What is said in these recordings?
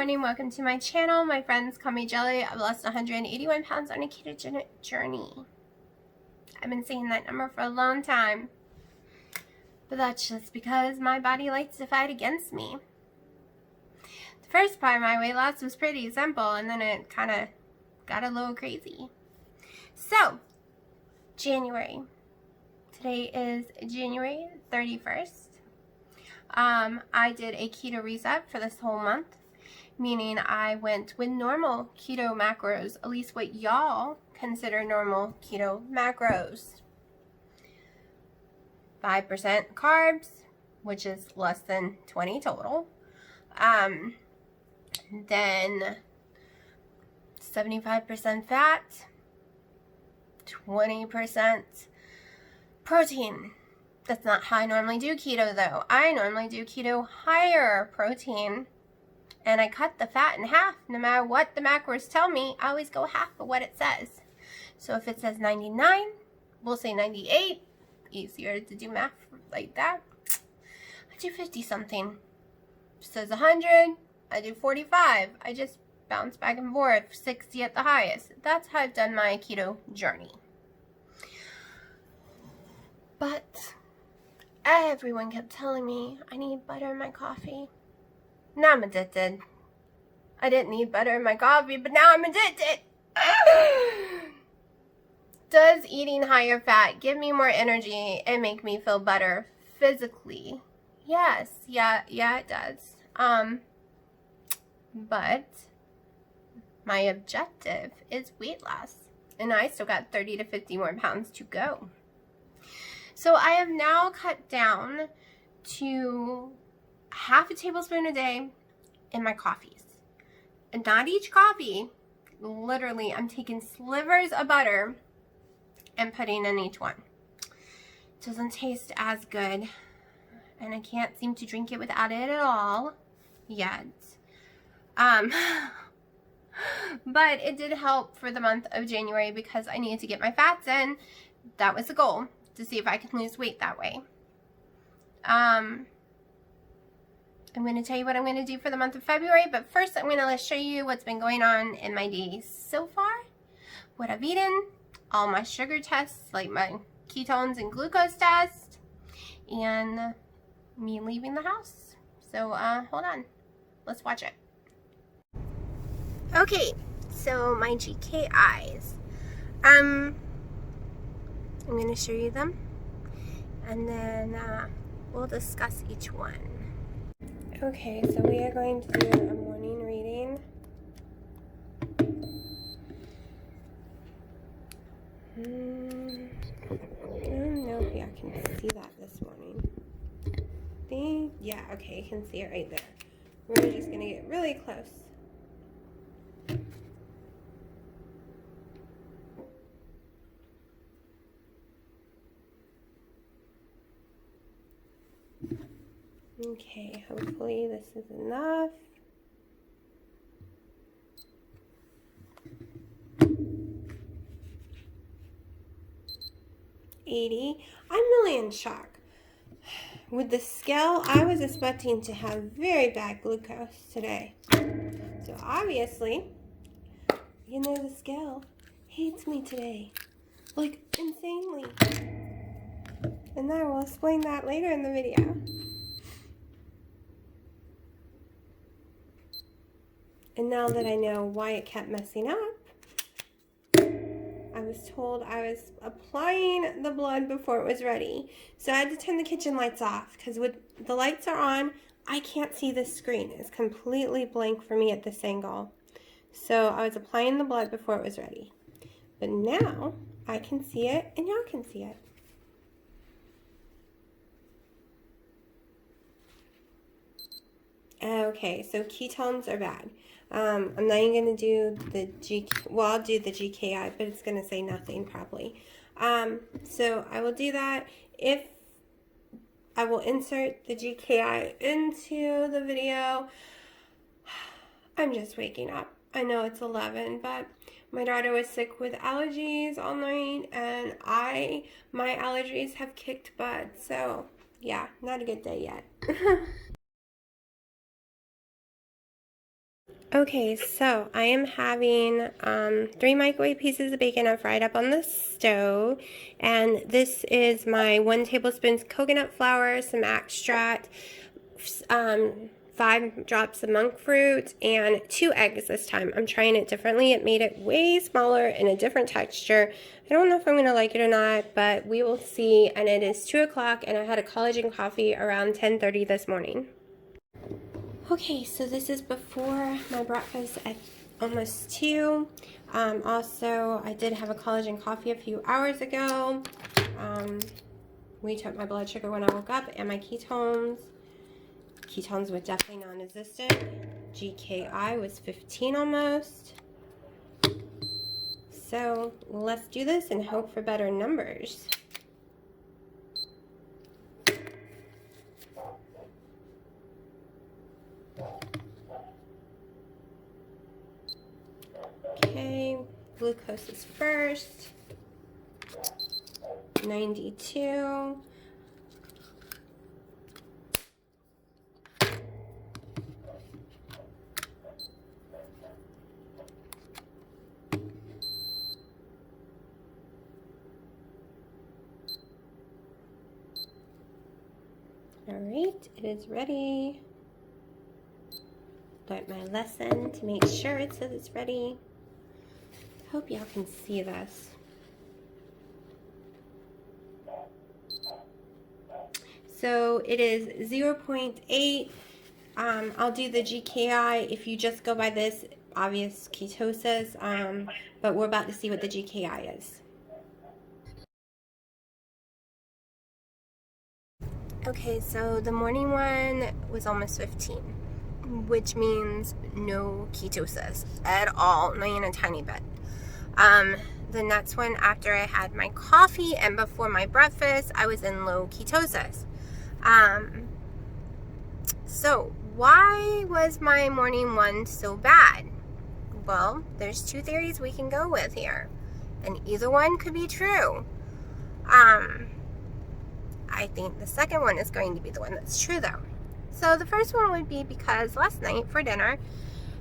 morning. Welcome to my channel. My friends call me Jelly. I've lost 181 pounds on a ketogenic journey. I've been saying that number for a long time. But that's just because my body likes to fight against me. The first part of my weight loss was pretty simple, and then it kind of got a little crazy. So, January. Today is January 31st. I did a keto reset for this whole month, meaning I went with normal keto macros, at least what y'all consider normal keto macros. 5% carbs, which is less than 20 total. Then 75% fat, 20% protein. That's not how I normally do keto though. I normally do keto higher protein, and I cut the fat in half. No matter what the macros tell me, I always go half of what it says. So if it says 99, we'll say 98. Easier to do math like that. I do 50 something. If it says 100, I do 45. I just bounce back and forth, 60 at the highest. That's how I've done my keto journey. But everyone kept telling me I need butter in my coffee. Now I'm addicted. I didn't need butter in my coffee, but now I'm addicted. Does eating higher fat give me more energy and make me feel better physically? Yes, yeah, it does. But my objective is weight loss, and I still got 30 to 50 more pounds to go. So I have now cut down to half a tablespoon a day in my coffees. And not each coffee, literally I'm taking slivers of butter and putting in each one. It doesn't taste as good, and I can't seem to drink it without it at all yet. But it did help for the month of January because I needed to get my fats in. That was the goal, to see if I could lose weight that way. I'm going to tell you what I'm going to do for the month of February, but first I'm going to show you what's been going on in my days so far, what I've eaten, all my sugar tests, like my ketones and glucose test, and me leaving the house. So hold on, let's watch it. Okay, so my GKIs. I'm going to show you them, and then we'll discuss each one. Okay, so we are going to do a morning reading. I don't know if y'all can see that this morning. Yeah, okay, you can see it right there. We're just going to get really close. Okay, hopefully this is enough. I'm really in shock. With the scale, I was expecting to have very bad glucose today. So obviously, the scale hates me today. Like, insanely. And I will explain that later in the video. And now that I know why it kept messing up, I was told I was applying the blood before it was ready. So I had to turn the kitchen lights off, because when the lights are on, I can't see the screen. It's completely blank for me at this angle. So I was applying the blood before it was ready. But now I can see it, and y'all can see it. Okay, so ketones are bad. I'm not even going to do I'll do the GKI, but it's going to say nothing probably. So I will do that. If I will insert the GKI into the video. I'm just waking up. I know it's 11, but my daughter was sick with allergies all night, and my allergies have kicked butt. So yeah, not a good day yet. Okay, so I am having 3 microwave pieces of bacon I fried up on the stove, and this is my 1 tablespoon coconut flour, some extract, 5 drops of monk fruit, and 2 eggs this time. I'm trying it differently. It made it way smaller and a different texture. I don't know if I'm going to like it or not, but we will see. And it is 2 o'clock, and I had a collagen coffee around 10:30 this morning. Okay, so this is before my breakfast at almost 2. Also, I did have a collagen coffee a few hours ago. We took my blood sugar when I woke up and my ketones. Ketones were definitely non-existent. GKI was 15 almost. So let's do this and hope for better numbers. Okay, glucose is first. 92. Alright, it is ready. Start my lesson to make sure it says it's ready. Hope y'all can see this. So it is 0.8. I'll do the GKI if you just go by this obvious ketosis, but we're about to see what the GKI is. Okay, so the morning one was almost 15, which means no ketosis at all, not even a tiny bit. The next one, after I had my coffee and before my breakfast, I was in low ketosis. So why was my morning one so bad? Well, there's 2 theories we can go with here, and either one could be true. I think the second one is going to be the one that's true, though. So the first one would be because last night for dinner,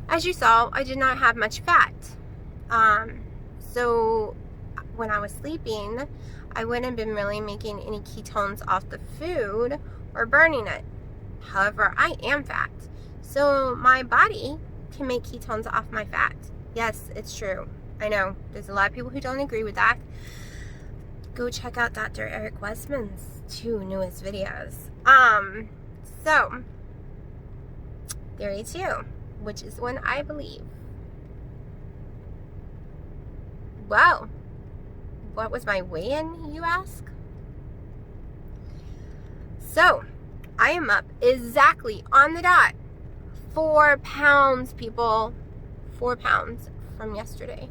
as you saw, I did not have much fat. So when I was sleeping, I wouldn't have been really making any ketones off the food or burning it. However, I am fat. So my body can make ketones off my fat. Yes, it's true. I know there's a lot of people who don't agree with that. Go check out Dr. Eric Westman's 2 newest videos. So theory 2, which is one I believe. Well, what was my weigh-in, you ask? So I am up exactly on the dot 4 pounds, people. 4 pounds from yesterday.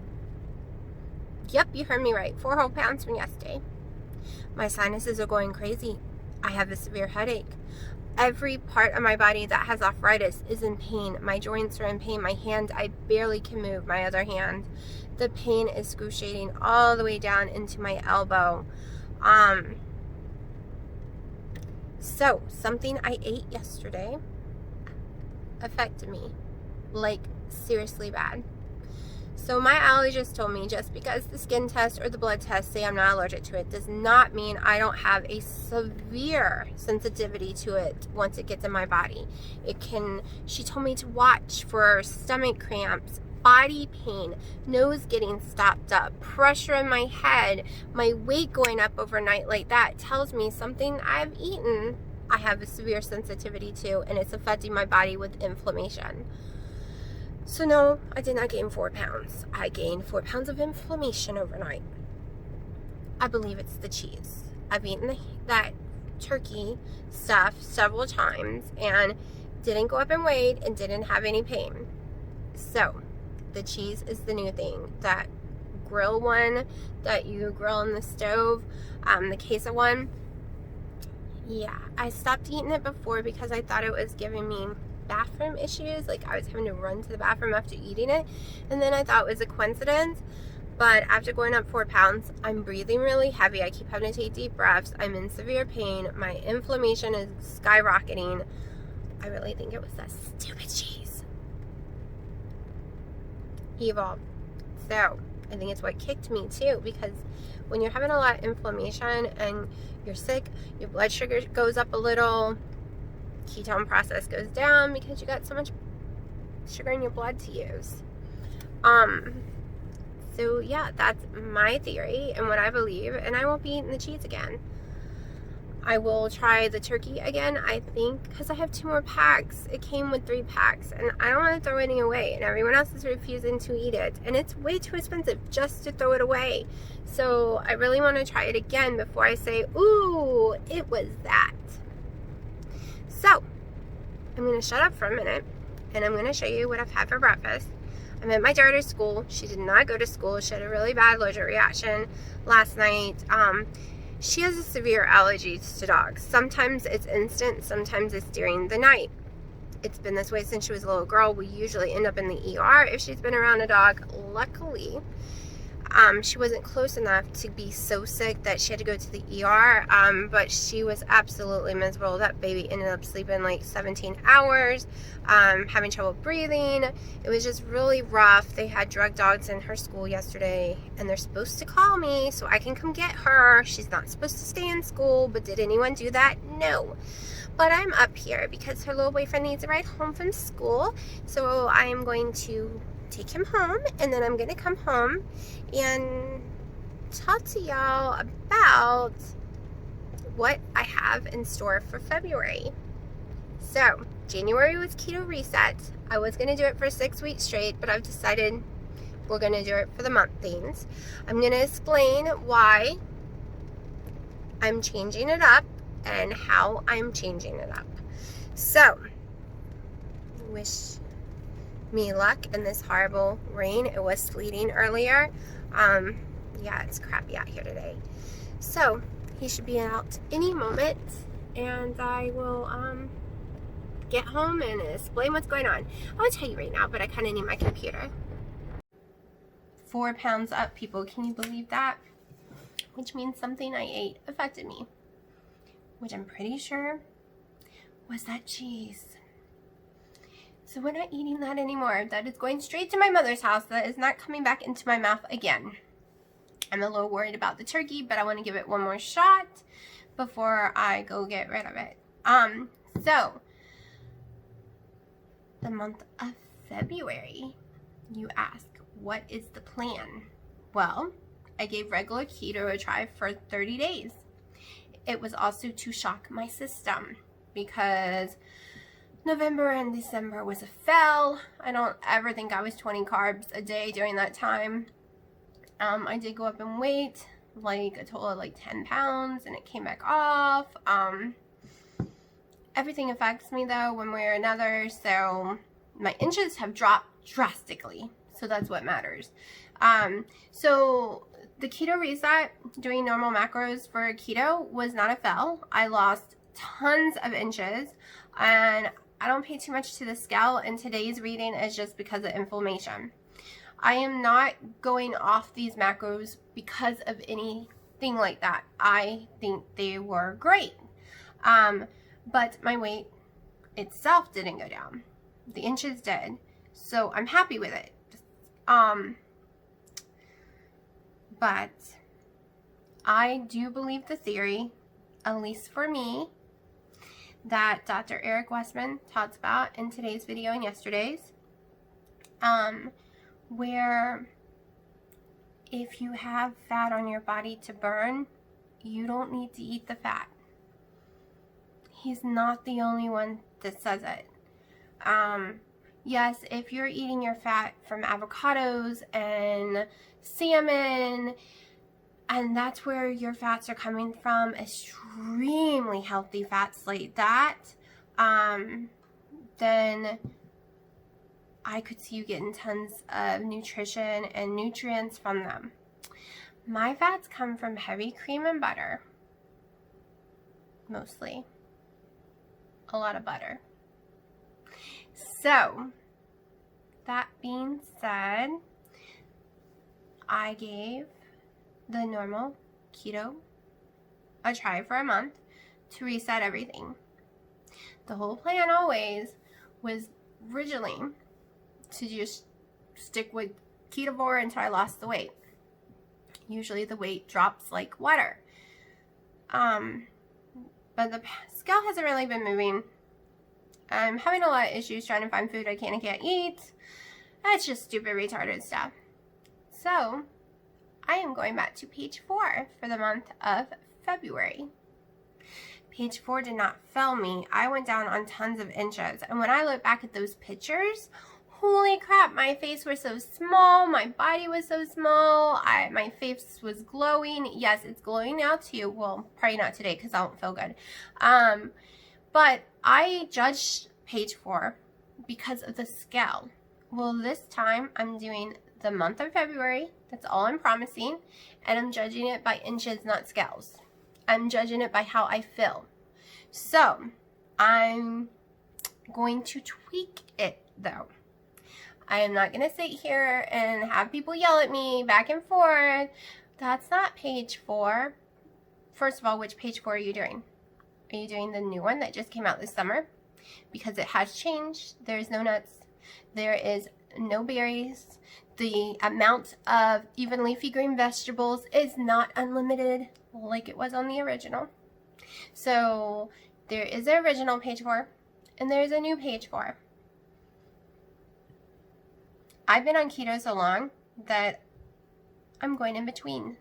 Yep, you heard me right. 4 whole pounds from yesterday. My sinuses are going crazy. I have a severe headache. Every part of my body that has arthritis is in pain. My joints are in pain. My hand, I barely can move my other hand. The pain is excruciating all the way down into my elbow. So something I ate yesterday affected me, like seriously bad. So my allergist told me just because the skin test or the blood test say I'm not allergic to it does not mean I don't have a severe sensitivity to it once it gets in my body. She told me to watch for stomach cramps, body pain, nose getting stopped up, pressure in my head, my weight going up overnight like that. Tells me something I've eaten I have a severe sensitivity to, and it's affecting my body with inflammation. So no, I did not gain 4 pounds. I gained 4 pounds of inflammation overnight. I believe it's the cheese. I've eaten that turkey stuff several times and didn't go up in weight and didn't have any pain. So the cheese is the new thing. That grill one that you grill on the stove, the queso one. Yeah, I stopped eating it before because I thought it was giving me bathroom issues, like I was having to run to the bathroom after eating it, and then I thought it was a coincidence. But after going up 4 pounds, I'm breathing really heavy. I keep having to take deep breaths. I'm in severe pain. My inflammation is skyrocketing. I really think it was that stupid cheese. evil. So I think it's what kicked me too, because when you're having a lot of inflammation and you're sick, your blood sugar goes up a little, ketone process goes down because you got so much sugar in your blood to use. So yeah, that's my theory and what I believe, and I won't be eating the cheese again. I will try the turkey again, I think, because I have 2 more packs. It came with 3 packs, and I don't want to throw any away, and everyone else is refusing to eat it, and it's way too expensive just to throw it away. So I really want to try it again before I say, ooh, it was that. So I'm going to shut up for a minute, and I'm going to show you what I've had for breakfast. I'm at my daughter's school. She did not go to school. She had a really bad allergic reaction last night. She has a severe allergy to dogs. Sometimes it's instant, sometimes it's during the night. It's been this way since she was a little girl. We usually end up in the ER if she's been around a dog. Luckily, she wasn't close enough to be so sick that she had to go to the ER, but she was absolutely miserable. That baby ended up sleeping like 17 hours, having trouble breathing. It was just really rough. They had drug dogs in her school yesterday, and they're supposed to call me so I can come get her. She's not supposed to stay in school, but did anyone do that? No. But I'm up here because her little boyfriend needs a ride home from school, so I am going to take him home, and then I'm going to come home and talk to y'all about what I have in store for February. So January was keto reset. I was going to do it for 6 weeks straight, but I've decided we're going to do it for the month things. I'm going to explain why I'm changing it up and how I'm changing it up. So wish me luck in this horrible rain. It was sleeting earlier. Yeah, it's crappy out here today. So he should be out any moment, and I will get home and explain what's going on. I'll tell you right now, but I kind of need my computer. 4 pounds up, people. Can you believe that? Which means something I ate affected me, which I'm pretty sure was that cheese. So we're not eating that anymore. That is going straight to my mother's house. That is not coming back into my mouth again. I'm a little worried about the turkey, but I want to give it one more shot before I go get rid of it. So the month of February, you ask, what is the plan? Well, I gave regular keto a try for 30 days. It was also to shock my system because November and December was a fail. I don't ever think I was 20 carbs a day during that time. I did go up in weight, like a total of like 10 pounds, and it came back off. Everything affects me though one way or another, so my inches have dropped drastically, so that's what matters. So the keto reset, doing normal macros for keto, was not a fail. I lost tons of inches, and I don't pay too much to the scale, and today's reading is just because of inflammation. I am not going off these macros because of anything like that. I think they were great. But my weight itself didn't go down. The inches did. So I'm happy with it. But I do believe the theory, at least for me, that Dr. Eric Westman talks about in today's video and yesterday's, where if you have fat on your body to burn, you don't need to eat the fat. He's not the only one that says it. Yes, if you're eating your fat from avocados and salmon, and that's where your fats are coming from, extremely healthy fats like that, then I could see you getting tons of nutrition and nutrients from them. My fats come from heavy cream and butter, mostly. A lot of butter. So, that being said, I gave the normal keto a try for a month to reset everything. The whole plan always was originally to just stick with ketovore until I lost the weight. Usually the weight drops like water. But the scale hasn't really been moving. I'm having a lot of issues trying to find food I can't eat. That's just stupid, retarded stuff. So, I am going back to page 4 for the month of February. Page 4 did not fail me. I went down on tons of inches. And when I look back at those pictures, holy crap, my face was so small. My body was so small. My face was glowing. Yes, it's glowing now too. Well, probably not today because I don't feel good. But I judged page 4 because of the scale. Well, this time I'm doing the month of February. That's all I'm promising. And I'm judging it by inches, not scales. I'm judging it by how I feel. So, I'm going to tweak it though. I am not going to sit here and have people yell at me back and forth. That's not page 4. First of all, which page 4 are you doing? Are you doing the new one that just came out this summer? Because it has changed. There's no nuts. There is no berries. The amount of even leafy green vegetables is not unlimited like it was on the original. So there is the original page 4 and there's a new page 4. I've been on keto so long that I'm going in between.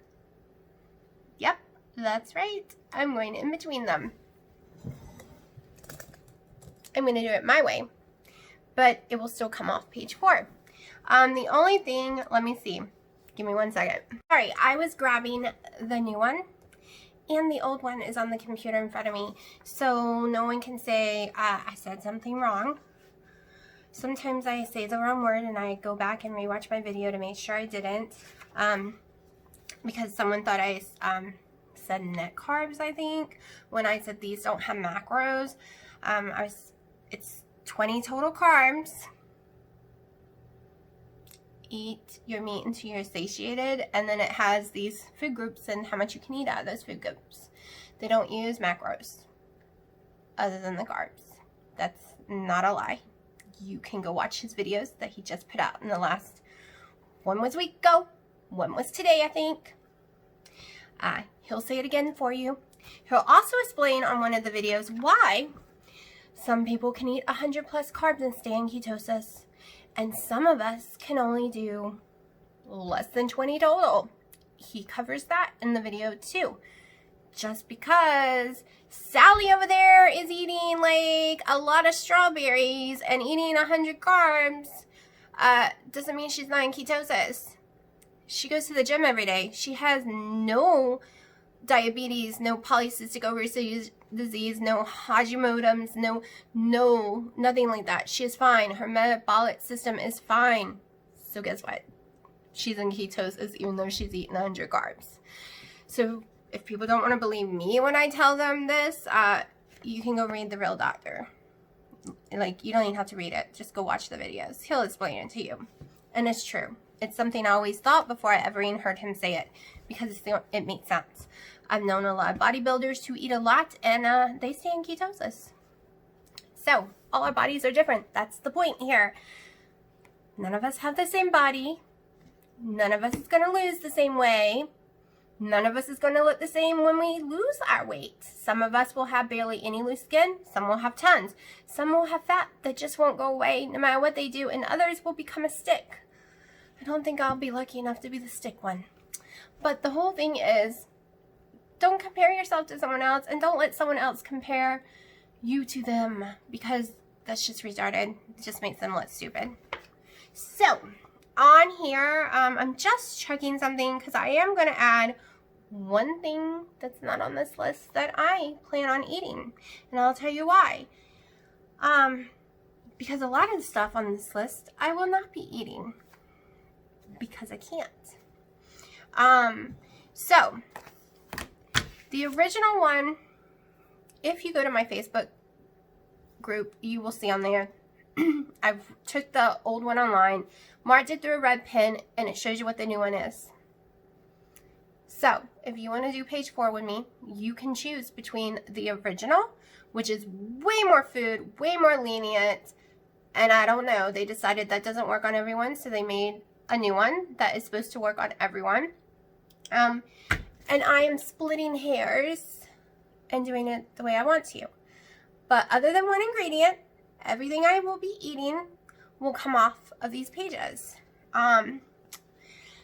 Yep, that's right. I'm going in between them. I'm going to do it my way, but it will still come off page 4. The only thing, let me see. Give me 1 second. Sorry, I was grabbing the new one, and the old one is on the computer in front of me, so no one can say I said something wrong. Sometimes I say the wrong word, and I go back and rewatch my video to make sure I didn't, because someone thought I said net carbs, I think, when I said these don't have macros. It's 20 total carbs. Eat your meat until you're satiated, and then it has these food groups and how much you can eat out of those food groups. They don't use macros other than the carbs. That's not a lie. You can go watch his videos that he just put out in the last, one was a week ago, one was today, I think. He'll say it again for you. He'll also explain on one of the videos why some people can eat 100 plus carbs and stay in ketosis, and some of us can only do less than 20 total. He covers that in the video too. Just because Sally over there is eating like a lot of strawberries and eating 100 carbs doesn't mean she's not in ketosis. She goes to the gym every day. She has no diabetes, no polycystic ovary disease, no Hashimoto's, nothing like that. She is fine. Her metabolic system is fine. So guess what? She's in ketosis even though she's eating 100 carbs. So if people don't want to believe me when I tell them this, you can go read The Real Doctor. Like, you don't even have to read it. Just go watch the videos. He'll explain it to you. And it's true. It's something I always thought before I ever even heard him say it, because it makes sense. I've known a lot of bodybuilders who eat a lot, and they stay in ketosis. So, all our bodies are different. That's the point here. None of us have the same body. None of us is going to lose the same way. None of us is going to look the same when we lose our weight. Some of us will have barely any loose skin. Some will have tons. Some will have fat that just won't go away no matter what they do, and others will become a stick. I don't think I'll be lucky enough to be the stick one. But the whole thing is, don't compare yourself to someone else, and don't let someone else compare you to them, because that's just retarded. It just makes them look stupid. So, on here, I'm just checking something because I am going to add one thing that's not on this list that I plan on eating, and I'll tell you why. Because a lot of the stuff on this list I will not be eating because I can't. So the original one, if you go to my Facebook group, you will see on there, I've took the old one online, marked it through a red pen, and it shows you what the new one is. So, if you want to do page 4 with me, you can choose between the original, which is way more food, way more lenient, and I don't know, they decided that doesn't work on everyone, so they made a new one that is supposed to work on everyone. And I am splitting hairs and doing it the way I want to. But other than one ingredient, everything I will be eating will come off of these pages.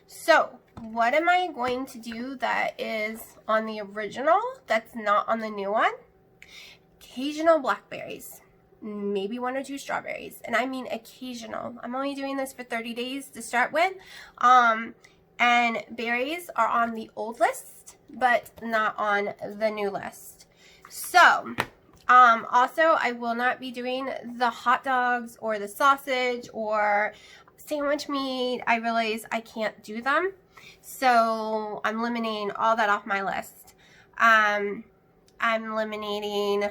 So what am I going to do that is on the original that's not on the new one? Occasional blackberries, maybe 1 or 2 strawberries, and I mean occasional. I'm only doing this for 30 days to start with. And berries are on the old list, but not on the new list. So, also, I will not be doing the hot dogs or the sausage or sandwich meat. I realize I can't do them. So, I'm eliminating all that off my list. I'm eliminating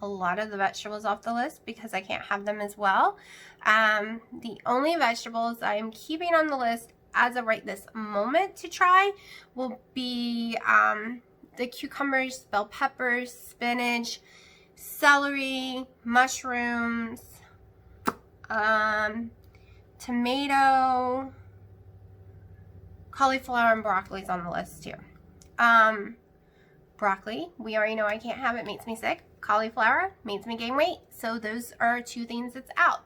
a lot of the vegetables off the list because I can't have them as well. The only vegetables I'm keeping on the list as of right this moment to try will be the cucumbers, bell peppers, spinach, celery, mushrooms, tomato, cauliflower, and broccoli is on the list too. Broccoli, we already know I can't have it, makes me sick. Cauliflower makes me gain weight. So those are 2 things that's out.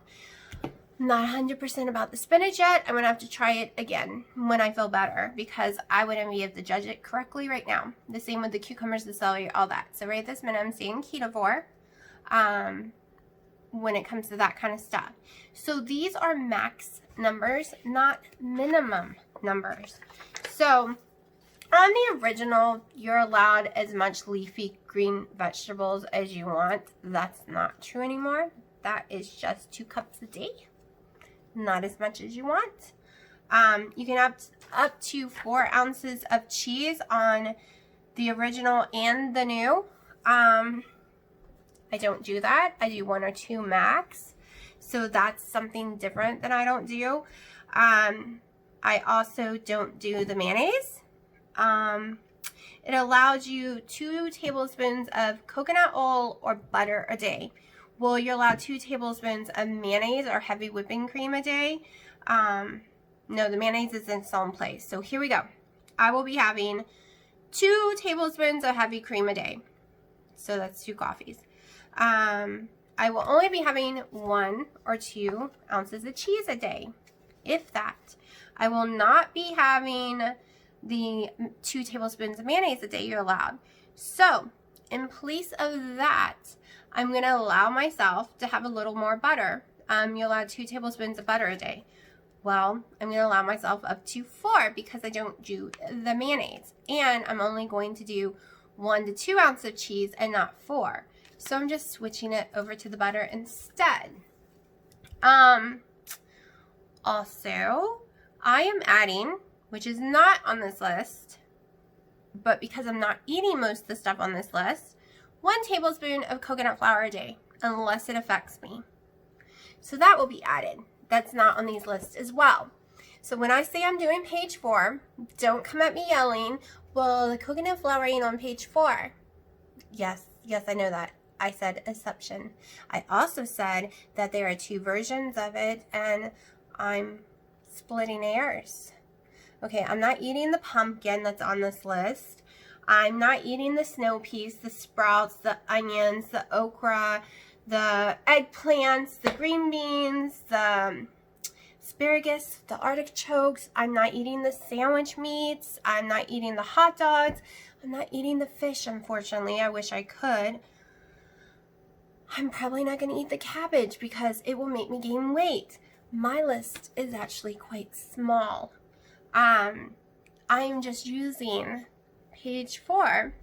Not 100% about the spinach yet. I'm going to have to try it again when I feel better because I wouldn't be able to judge it correctly right now. The same with the cucumbers, the celery, all that. So right this minute I'm staying keto for when it comes to that kind of stuff. So these are max numbers, not minimum numbers. So on the original, you're allowed as much leafy green vegetables as you want. That's not true anymore. That is just 2 cups a day. Not as much as you want. You can have up to 4 ounces of cheese on the original and the new. I don't do that. I do 1 or 2 max. So that's something different that I don't do. I also don't do the mayonnaise. It allows you 2 tablespoons of coconut oil or butter a day. Well, you're allowed 2 tablespoons of mayonnaise or heavy whipping cream a day. No, the mayonnaise is in its own place. So here we go. I will be having 2 tablespoons of heavy cream a day. So that's 2 coffees. I will only be having 1 or 2 ounces of cheese a day, if that. I will not be having the 2 tablespoons of mayonnaise a day you're allowed. So, in place of that, I'm going to allow myself to have a little more butter. You're allowed 2 tablespoons of butter a day. Well, I'm going to allow myself up to 4 because I don't do the mayonnaise. And I'm only going to do 1 to 2 ounces of cheese and not 4. So I'm just switching it over to the butter instead. Also, I am adding, which is not on this list, but because I'm not eating most of the stuff on this list, 1 tablespoon of coconut flour a day, unless it affects me. So that will be added. That's not on these lists as well. So when I say I'm doing page 4, don't come at me yelling, well, the coconut flour ain't on page 4. Yes, I know that. I said assumption. I also said that there are 2 versions of it, and I'm splitting hairs. Okay, I'm not eating the pumpkin that's on this list. I'm not eating the snow peas, the sprouts, the onions, the okra, the eggplants, the green beans, the asparagus, the artichokes. I'm not eating the sandwich meats. I'm not eating the hot dogs. I'm not eating the fish, unfortunately. I wish I could. I'm probably not going to eat the cabbage because it will make me gain weight. My list is actually quite small. I'm just using page 4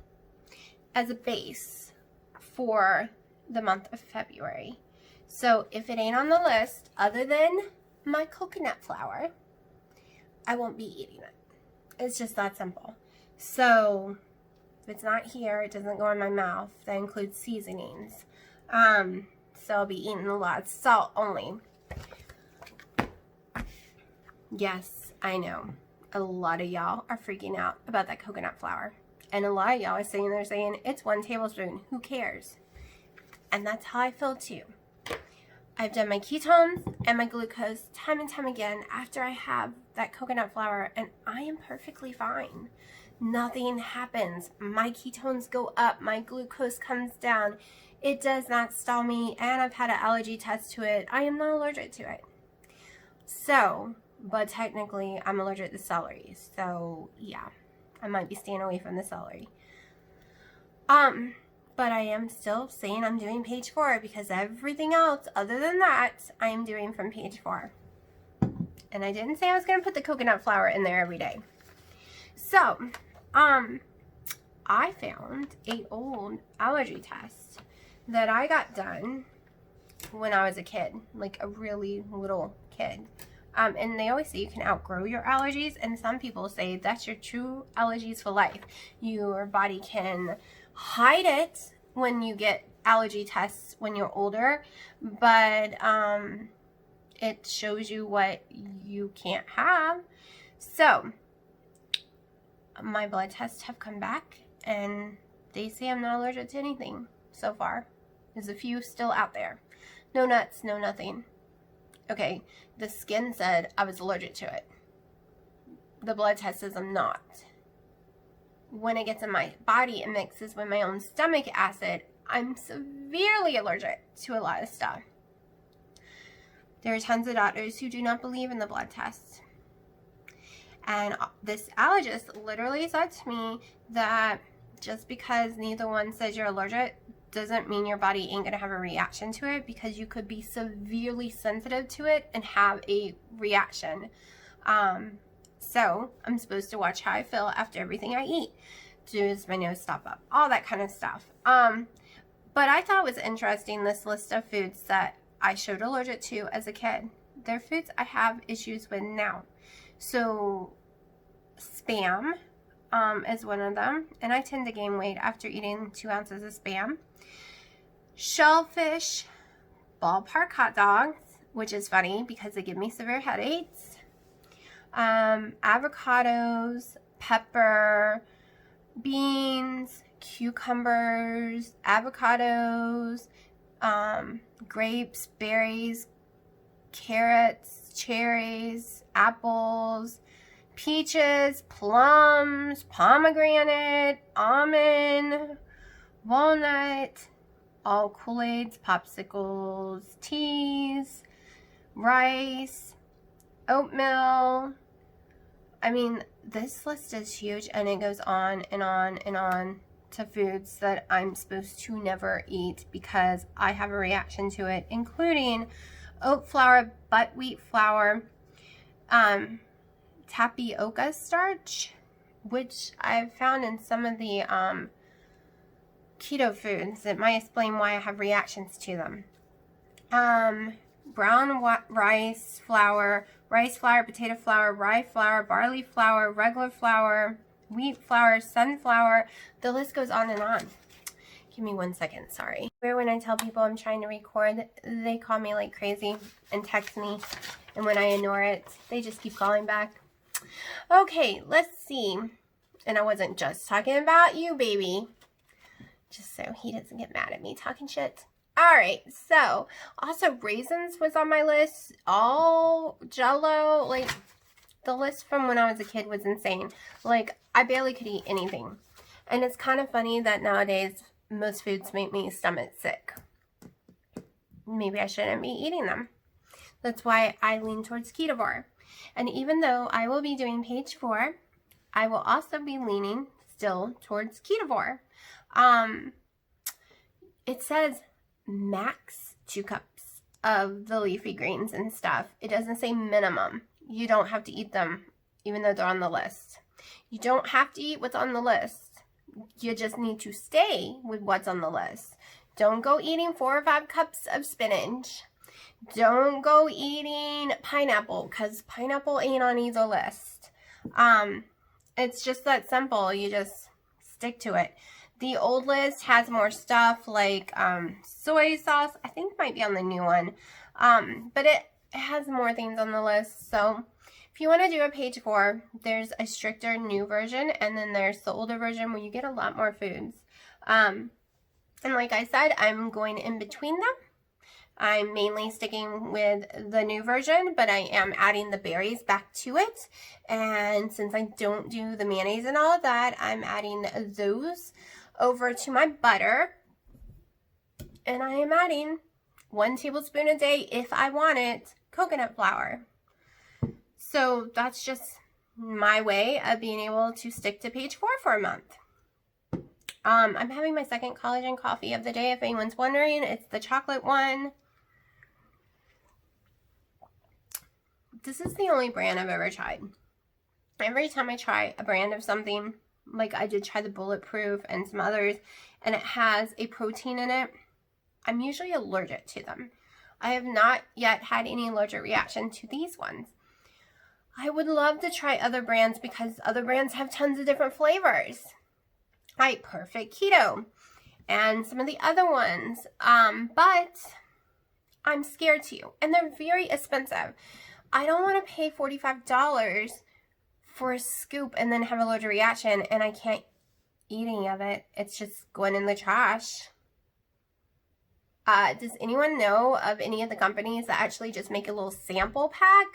as a base for the month of February. So if it ain't on the list, other than my coconut flour, I won't be eating it. It's just that simple. So if it's not here, it doesn't go in my mouth. That includes seasonings. So I'll be eating a lot of salt only. Yes, I know. A lot of y'all are freaking out about that coconut flour. And a lot of y'all are sitting there saying, it's 1 tablespoon. Who cares? And that's how I feel too. I've done my ketones and my glucose time and time again after I have that coconut flour, and I am perfectly fine. Nothing happens. My ketones go up, my glucose comes down. It does not stall me, and I've had an allergy test to it. I am not allergic to it. So, but technically I'm allergic to celery. So, yeah, I might be staying away from the celery. But I am still saying I'm doing page 4 because everything else other than that, I am doing from page 4. And I didn't say I was going to put the coconut flour in there every day. So, I found an old allergy test that I got done when I was a kid, like a really little kid. And they always say you can outgrow your allergies, and some people say that's your true allergies for life. Your body can hide it when you get allergy tests when you're older, but it shows you what you can't have. So my blood tests have come back and they say I'm not allergic to anything so far. There's a few still out there. No nuts, no nothing. Okay, the skin said I was allergic to it. The blood test says I'm not. When it gets in my body and mixes with my own stomach acid, I'm severely allergic to a lot of stuff. There are tons of doctors who do not believe in the blood tests. And this allergist literally said to me that just because neither one says you're allergic doesn't mean your body ain't going to have a reaction to it, because you could be severely sensitive to it and have a reaction. So I'm supposed to watch how I feel after everything I eat. Does my nose stop up? All that kind of stuff. But I thought it was interesting, this list of foods that I showed allergic to as a kid. They're foods I have issues with now. So Spam is one of them. And I tend to gain weight after eating 2 ounces of Spam. Shellfish, ballpark hot dogs, which is funny because they give me severe headaches. Avocados, pepper, beans, cucumbers, avocados, grapes, berries, carrots, cherries, apples, peaches, plums, pomegranate, almond, walnut, all Kool-Aids, popsicles, teas, rice, oatmeal. I mean, this list is huge, and it goes on and on and on to foods that I'm supposed to never eat because I have a reaction to it, including oat flour, buckwheat flour, tapioca starch, which I've found in some of the keto foods. It might explain why I have reactions to them. Brown rice flour, potato flour, rye flour, barley flour, regular flour, wheat flour, sunflower. The list goes on and on. Give me 1 second, sorry. When I tell people I'm trying to record, they call me like crazy and text me. And when I ignore it, they just keep calling back. Okay, let's see. And I wasn't just talking about you, baby. Just so he doesn't get mad at me talking shit. Alright, so also raisins was on my list. All Jell-O, like the list from when I was a kid was insane. Like I barely could eat anything. And it's kind of funny that nowadays most foods make me stomach sick. Maybe I shouldn't be eating them. That's why I lean towards ketovore. And even though I will be doing page 4, I will also be leaning still towards ketovore. It says max 2 cups of the leafy greens and stuff. It doesn't say minimum. You don't have to eat them, even though they're on the list. You don't have to eat what's on the list. You just need to stay with what's on the list. Don't go eating 4 or 5 cups of spinach. Don't go eating pineapple, because pineapple ain't on either list. It's just that simple. You just stick to it. The old list has more stuff like soy sauce. I think it might be on the new one. But it has more things on the list. So if you want to do a page 4, there's a stricter new version. And then there's the older version where you get a lot more foods. And like I said, I'm going in between them. I'm mainly sticking with the new version, but I am adding the berries back to it. And since I don't do the mayonnaise and all of that, I'm adding those over to my butter. And I am adding 1 tablespoon a day, if I want it, coconut flour. So that's just my way of being able to stick to page 4 for a month. I'm having my second collagen coffee of the day, if anyone's wondering. It's the chocolate one. This is the only brand I've ever tried. Every time I try a brand of something, like I did try the Bulletproof and some others, and it has a protein in it, I'm usually allergic to them. I have not yet had any allergic reaction to these ones. I would love to try other brands because other brands have tons of different flavors. Like Perfect Keto and some of the other ones. But I'm scared to. And they're very expensive. I don't want to pay $45 for a scoop and then have an allergic reaction and I can't eat any of it. It's just going in the trash. Does anyone know of any of the companies that actually just make a little sample pack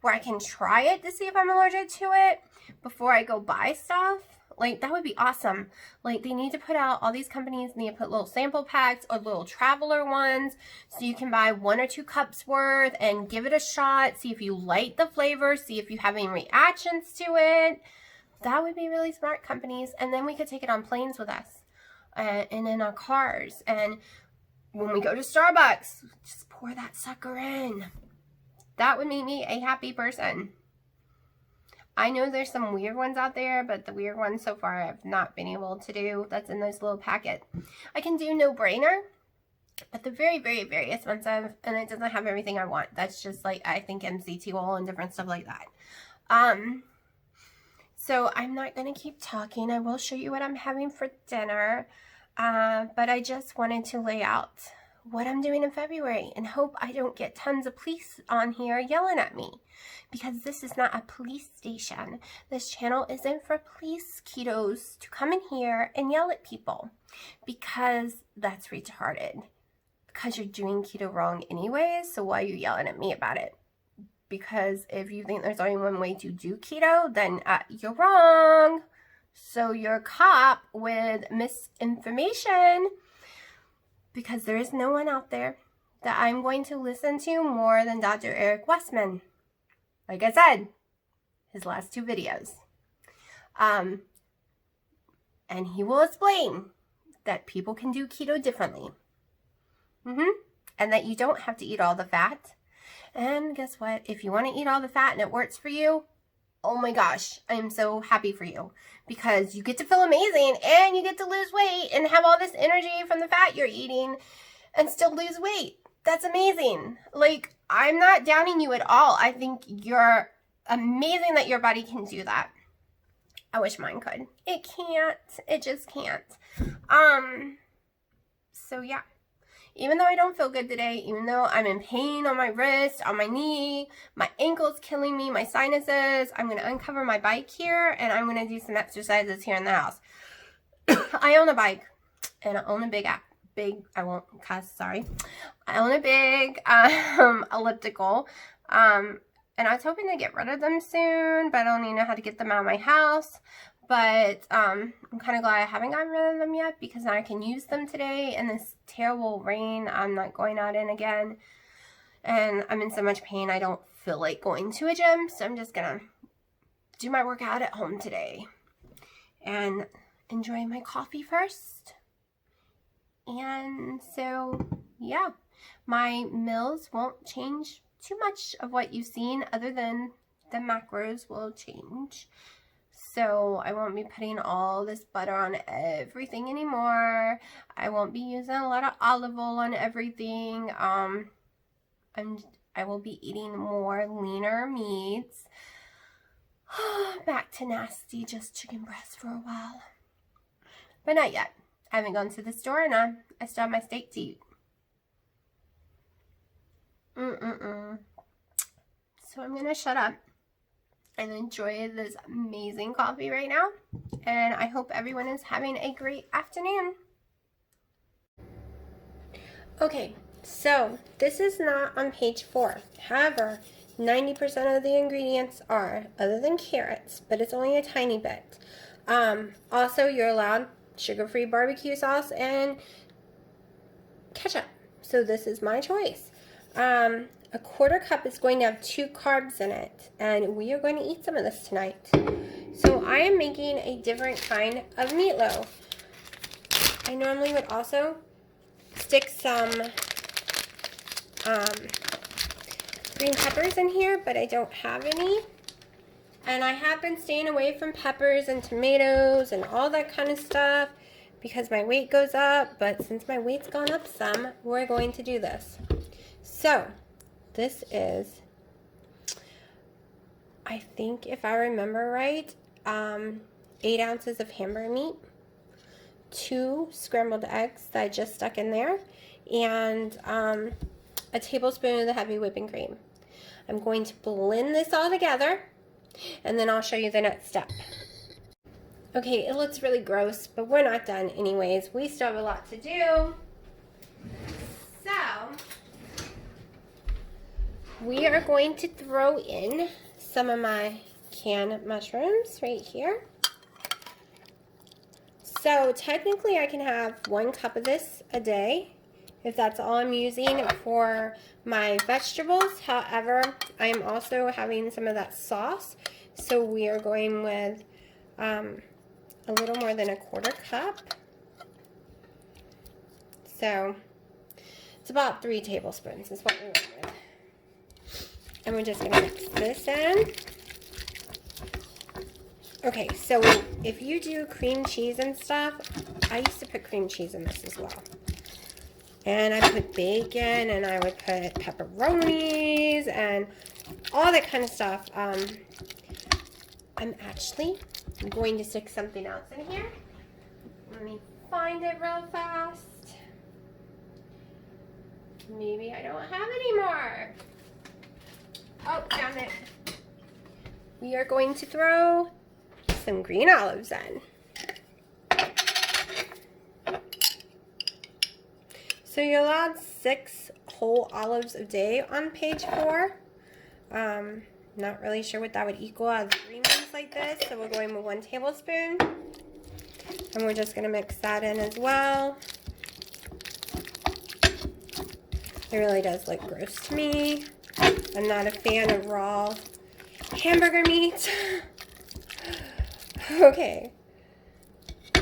where I can try it to see if I'm allergic to it before I go buy stuff? Like, that would be awesome. Like, they need to put out, all these companies need to put little sample packs or little traveler ones so you can buy 1 or 2 cups worth and give it a shot, see if you like the flavor, see if you have any reactions to it. That would be really smart, companies. And then we could take it on planes with us and in our cars. And when we go to Starbucks, just pour that sucker in. That would make me a happy person. I know there's some weird ones out there, but the weird ones so far I've not been able to do. That's in this little packet. I can do No Brainer, but they're very, very, very expensive, and it doesn't have everything I want. That's just like, I think MCT oil and different stuff like that. So I'm not going to keep talking. I will show you what I'm having for dinner. But I just wanted to lay out what I'm doing in February and hope I don't get tons of police on here yelling at me, because this is not a police station. This channel isn't for police ketos to come in here and yell at people, because that's retarded. Because you're doing keto wrong anyways, so why are you yelling at me about it? Because if you think there's only one way to do keto, then you're wrong. So you're a cop with misinformation, because there is no one out there that I'm going to listen to more than Dr. Eric Westman. Like I said, his last 2 videos. And he will explain that people can do keto differently. And that you don't have to eat all the fat. And guess what? If you want to eat all the fat and it works for you, oh my gosh, I'm so happy for you, because you get to feel amazing and you get to lose weight and have all this energy from the fat you're eating and still lose weight. That's amazing. Like, I'm not downing you at all. I think you're amazing that your body can do that. I wish mine could. It can't. It just can't. So yeah. Even though I don't feel good today, even though I'm in pain on my wrist, on my knee, my ankle's killing me, my sinuses, I'm going to uncover my bike here, and I'm going to do some exercises here in the house. I own a bike, and I own a big, I won't cuss, sorry. I own a big elliptical, and I was hoping to get rid of them soon, but I don't even know how to get them out of my house. But I'm kind of glad I haven't gotten rid of them yet, because now I can use them today. In this terrible rain, I'm not going out in again. And I'm in so much pain, I don't feel like going to a gym. So I'm just going to do my workout at home today. And enjoy my coffee first. And so, yeah. My meals won't change too much of what you've seen, other than the macros will change. So I won't be putting all this butter on everything anymore. I won't be using a lot of olive oil on everything. I will be eating more leaner meats. Back to nasty, just chicken breast for a while. But not yet. I haven't gone to the store, and I still have my steak to eat. So I'm going to shut up and enjoy this amazing coffee right now. And I hope everyone is having a great afternoon. Okay, So this is not on page 4. However, 90% of the ingredients are, other than carrots, but it's only a tiny bit. Also, you're allowed sugar-free barbecue sauce and ketchup. So this is my choice. A quarter cup is going to have 2 carbs in it, and we are going to eat some of this tonight. So I am making a different kind of meatloaf. I normally would also stick some green peppers in here, but I don't have any. And I have been staying away from peppers and tomatoes and all that kind of stuff because my weight goes up, but since my weight's gone up some, we're going to do this. So, this is, I think if I remember right, 8 ounces of hamburger meat, 2 scrambled eggs that I just stuck in there, and a tablespoon of the heavy whipping cream. I'm going to blend this all together, and then I'll show you the next step. Okay, it looks really gross, but we're not done anyways. We still have a lot to do. So, we are going to throw in some of my canned mushrooms right here. So technically I can have 1 cup of this a day if that's all I'm using for my vegetables. However, I am also having some of that sauce. So we are going with a little more than a quarter cup. So it's about 3 tablespoons is what we went with. And we're just going to mix this in. Okay, so if you do cream cheese and stuff, I used to put cream cheese in this as well. And I put bacon, and I would put pepperonis, and all that kind of stuff. I'm actually going to stick something else in here. Let me find it real fast. Maybe I don't have any more. Oh, found it. We are going to throw some green olives in. So you're allowed 6 whole olives a day on page 4. Not really sure what that would equal out of the green ones like this, so we're going with 1 tablespoon. And we're just going to mix that in as well. It really does look gross to me. I'm not a fan of raw hamburger meat. Okay.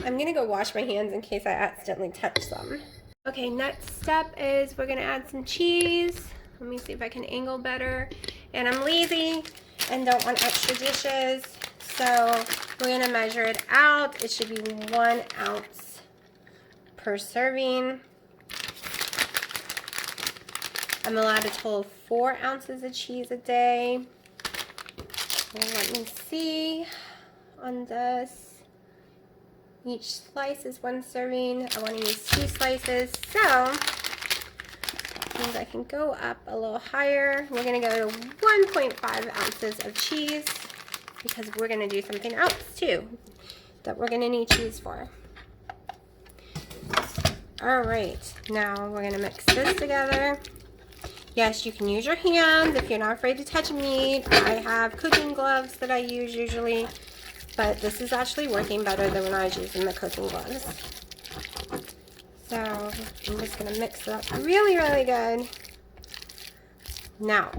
I'm going to go wash my hands in case I accidentally touch some. Okay, next step is we're going to add some cheese. Let me see if I can angle better. And I'm lazy and don't want extra dishes, so we're going to measure it out. It should be 1 ounce per serving. I'm allowed a total of 4 ounces of cheese a day. Well, let me see on this. Each slice is 1 serving. I want to use 2 slices, so means I can go up a little higher. We're going to go to 1.5 ounces of cheese because we're going to do something else too that we're going to need cheese for. Alright, now we're going to mix this together. Yes, you can use your hands if you're not afraid to touch meat. I have cooking gloves that I use usually, but this is actually working better than when I was using the cooking gloves. So I'm just going to mix it up really, really good. Now,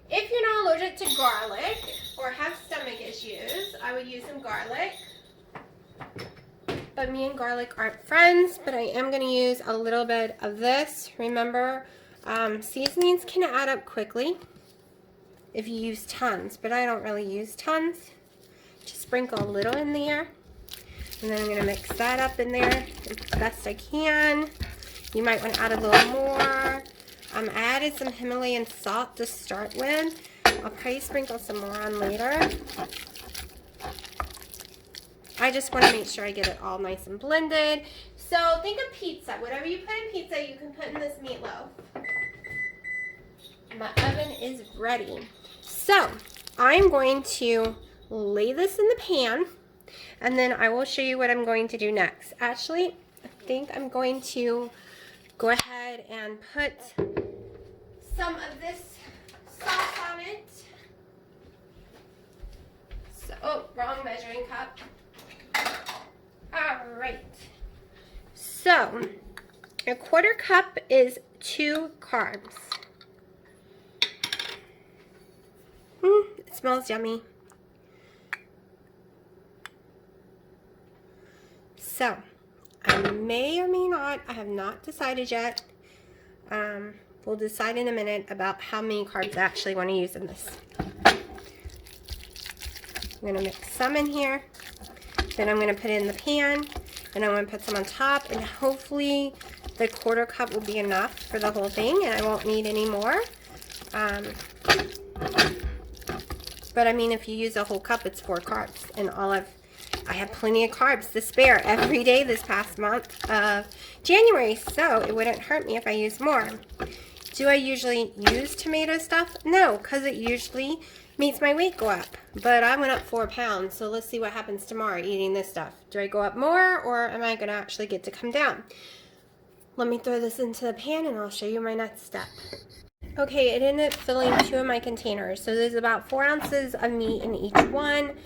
if you're not allergic to garlic or have stomach issues, I would use some garlic. But me and garlic aren't friends, but I am going to use a little bit of this. Remember, seasonings can add up quickly if you use tons, but I don't really use tons. Just sprinkle a little in there. And then I'm going to mix that up in there as best I can. You might want to add a little more. I added some Himalayan salt to start with. I'll probably sprinkle some more on later. I just want to make sure I get it all nice and blended. So think of pizza. Whatever you put in pizza, you can put in this meatloaf. My oven is ready. So I'm going to lay this in the pan, and then I will show you what I'm going to do next. Actually, I think I'm going to go ahead ahead and put some of this sauce on it. So, oh, wrong measuring cup. All right. So, a 1/4 cup is 2 carbs. It smells yummy. So, I may or may not, I have not decided yet. We'll decide in a minute about how many carbs I actually want to use in this. I'm going to mix some in here. Then I'm going to put it in the pan. And I'm going to put some on top. And hopefully the 1/4 cup will be enough for the whole thing. And I won't need any more. But I mean, if you use a whole cup, it's 4 carbs. And I have plenty of carbs to spare every day this past month of January. So it wouldn't hurt me if I used more. Do I usually use tomato stuff? No, because it usually makes my weight go up. But I went up 4 pounds, so let's see what happens tomorrow eating this stuff. Do I go up more, or am I going to actually get to come down? Let me throw this into the pan, and I'll show you my next step. Okay, it ended up filling 2 of my containers. So there's about 4 ounces of meat in each one.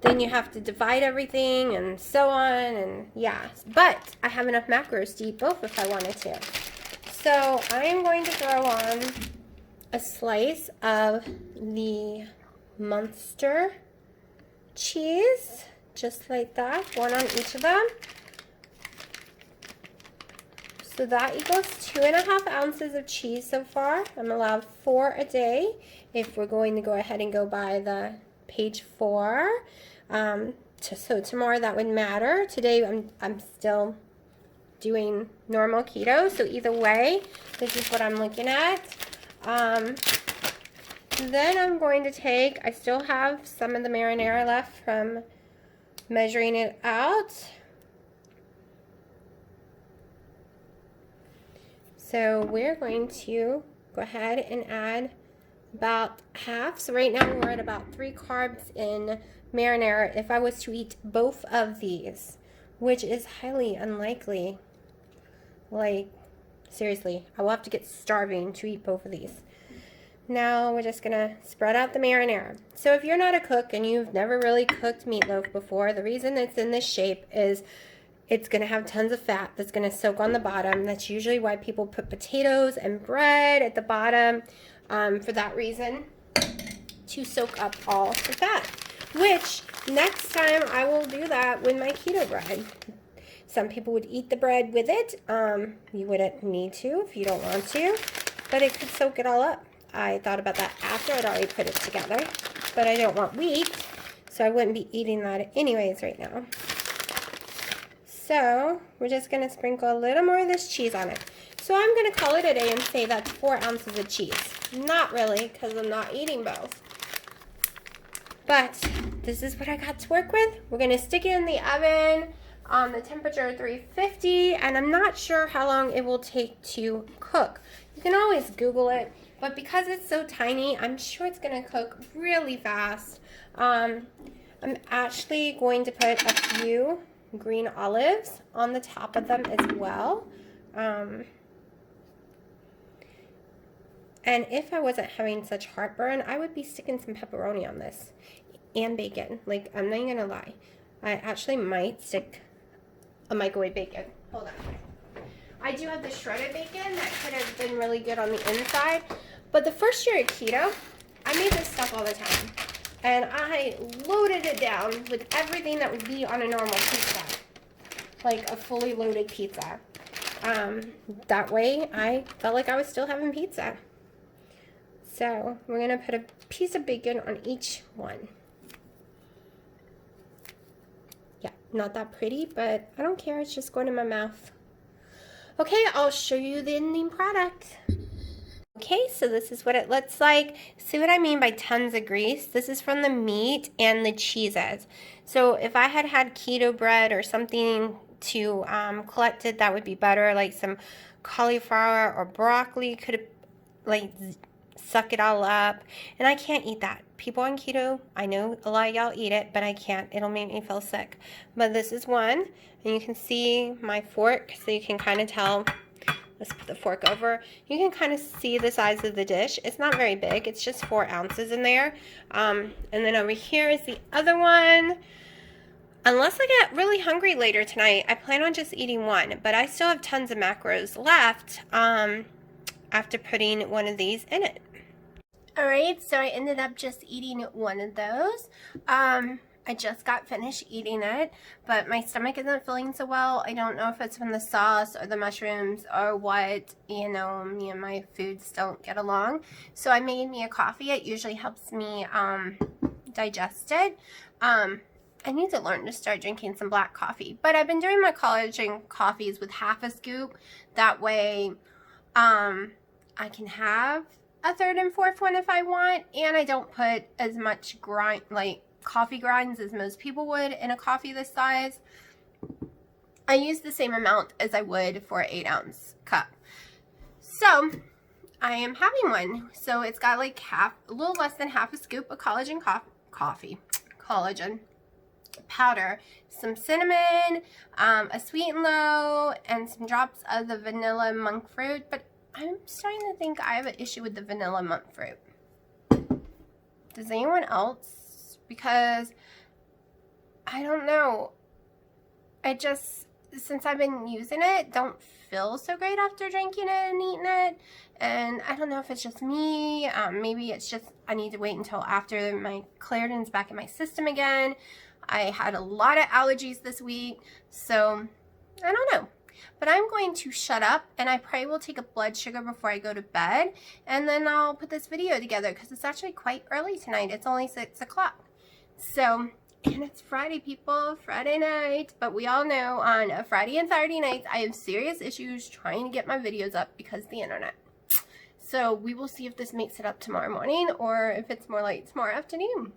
Then you have to divide everything and so on, and yeah. But I have enough macros to eat both if I wanted to. So I am going to throw on a slice of the Munster cheese, just like that, 1 on each of them. So that equals 2.5 ounces of cheese so far. I'm allowed 4 a day if we're going to go ahead and go by the page 4. So tomorrow that would matter. Today I'm still doing normal keto, so either way, this is what I'm looking at. Then I'm going to take, I still have some of the marinara left from measuring it out. So we're going to go ahead and add about half. So right now we're at about 3 carbs in marinara if I was to eat both of these, which is highly unlikely. Like, seriously, I will have to get starving to eat both of these. Now we're just gonna spread out the marinara. So if you're not a cook and you've never really cooked meatloaf before, the reason it's in this shape is it's gonna have tons of fat that's gonna soak on the bottom. That's usually why people put potatoes and bread at the bottom, for that reason, to soak up all the fat. Which, next time I will do that with my keto bread. Some people would eat the bread with it. You wouldn't need to if you don't want to, but it could soak it all up. I thought about that after I'd already put it together, but I don't want wheat, so I wouldn't be eating that anyways right now. So we're just going to sprinkle a little more of this cheese on it. So I'm going to call it a day and say that's 4 ounces of cheese. Not really, because I'm not eating both. But this is what I got to work with. We're going to stick it in the oven on the temperature of 350, and I'm not sure how long it will take to cook. You can always Google it, but because it's so tiny, I'm sure it's going to cook really fast. I'm actually going to put a few green olives on the top of them as well. And if I wasn't having such heartburn, I would be sticking some pepperoni on this and bacon. Like, I'm not even gonna lie. I actually might stick a microwave bacon. Hold on. I do have the shredded bacon that could have been really good on the inside. But the first year of keto, I made this stuff all the time. And I loaded it down with everything that would be on a normal pizza. Like a fully loaded pizza. That way, I felt like I was still having pizza. So, we're going to put a piece of bacon on each one. Yeah, not that pretty, but I don't care. It's just going in my mouth. Okay, I'll show you the ending product. Okay, so this is what it looks like. See what I mean by tons of grease? This is from the meat and the cheeses. So if I had had keto bread or something to collect it, that would be better. Like some cauliflower or broccoli could have, like, suck it all up. And I can't eat that. People on keto, I know a lot of y'all eat it, but I can't. It'll make me feel sick. But this is one, and you can see my fork, so you can kind of tell Let's put the fork over. You can kind of see the size of the dish. It's not very big. It's just 4 ounces in there. And then over here is the other one. Unless I get really hungry later tonight, I plan on just eating one. But I still have tons of macros left after putting one of these in it. Alright, so I ended up just eating one of those. I just got finished eating it, but my stomach isn't feeling so well. I don't know if it's from the sauce or the mushrooms or what. You know, me and my foods don't get along. So I made me a coffee. It usually helps me digest it. I need to learn to start drinking some black coffee. But I've been doing my collagen coffees with half a scoop. That way I can have a third and fourth one if I want. And I don't put as much coffee grinds as most people would in a coffee this size. I use the same amount as I would for an 8-ounce cup. So I am having one. So it's got like a little less than half a scoop of collagen collagen powder, some cinnamon, a sweet and low, and some drops of the vanilla monk fruit. But I'm starting to think I have an issue with the vanilla monk fruit. Does anyone else? Because I don't know, I just, since I've been using it, don't feel so great after drinking it and eating it. And I don't know if it's just me, maybe it's just I need to wait until after my Claritin's back in my system again. I had a lot of allergies this week, so I don't know. But I'm going to shut up, and I probably will take a blood sugar before I go to bed, and then I'll put this video together because it's actually quite early tonight. It's only 6 o'clock. So, and it's Friday, people, Friday night. But we all know on a Friday and Saturday nights, I have serious issues trying to get my videos up because of the internet. So we will see if this makes it up tomorrow morning or if it's more like tomorrow afternoon.